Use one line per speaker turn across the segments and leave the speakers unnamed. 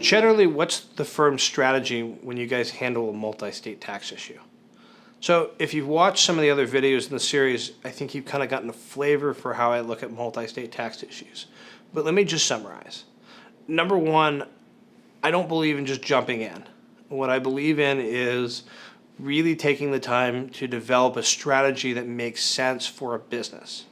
Generally, what's the firm's strategy when you guys handle a multi-state tax issue? So if you've watched some of the other videos in the series, I think you've kind of gotten a flavor for how I look at multi-state tax issues. But let me just summarize. Number one, I don't believe in just jumping in. What I believe in is really taking the time to develop a strategy that makes sense for a business.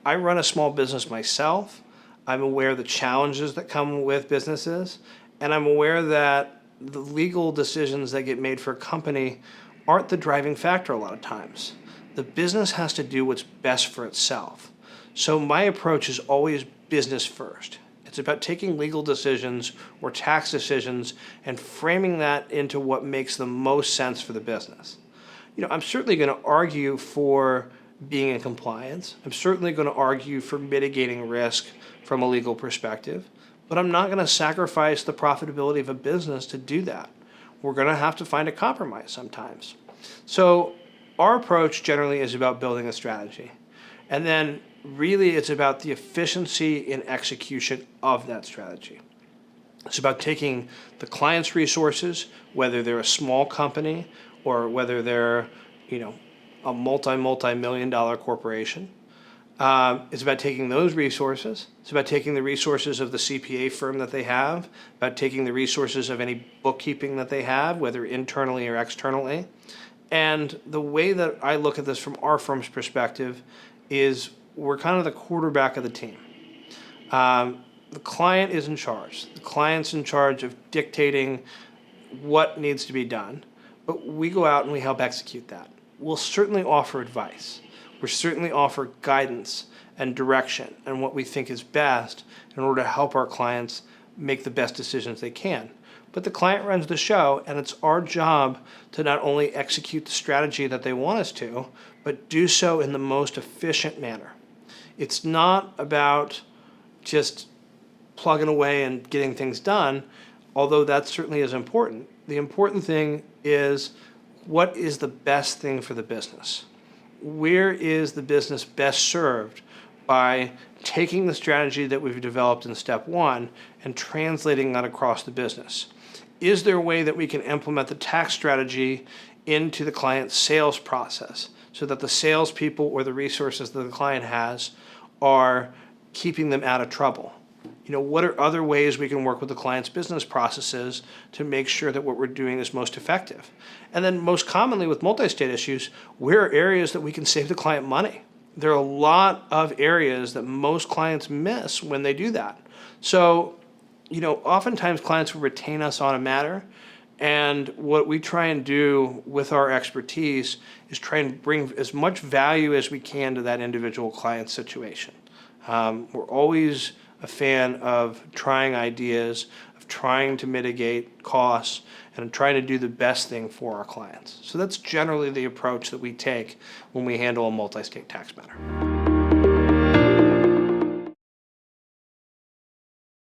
I run a small business myself. I'm aware of the challenges that come with businesses, and I'm aware that the legal decisions that get made for a company aren't the driving factor a lot of times. The business has to do what's best for itself. So my approach is always business first. It's about taking legal decisions or tax decisions and framing that into what makes the most sense for the business. I'm certainly going to argue for being in compliance. I'm certainly going to argue for mitigating risk from a legal perspective, but I'm not going to sacrifice the profitability of a business to do that. We're going to have to find a compromise sometimes. So our approach generally is about building a strategy. And then really it's about the efficiency in execution of that strategy. It's about taking the client's resources, whether they're a small company or whether they're, a multi-million-dollar corporation. It's about taking those resources. It's about taking the resources of the CPA firm that they have, about taking the resources of any bookkeeping that they have, whether internally or externally. And the way that I look at this from our firm's perspective is we're kind of the quarterback of the team. The client is in charge. The client's in charge of dictating what needs to be done, but we go out and we help execute that. We'll certainly offer advice. We'll certainly offer guidance and direction and what we think is best in order to help our clients make the best decisions they can. But the client runs the show, and it's our job to not only execute the strategy that they want us to, but do so in the most efficient manner. It's not about just plugging away and getting things done, although that certainly is important. The important thing is, what is the best thing for the business? Where is the business best served by taking the strategy that we've developed in step one and translating that across the business? Is there a way that we can implement the tax strategy into the client's sales process so that the salespeople or the resources that the client has are keeping them out of trouble? What are other ways we can work with the client's business processes to make sure that what we're doing is most effective? And then most commonly with multi-state issues, where are areas that we can save the client money? There are a lot of areas that most clients miss when they do that. So, oftentimes clients will retain us on a matter, and what we try and do with our expertise is try and bring as much value as we can to that individual client situation. We're always a fan of trying ideas, of trying to mitigate costs, and trying to do the best thing for our clients. So that's generally the approach that we take when we handle a multi-state tax matter.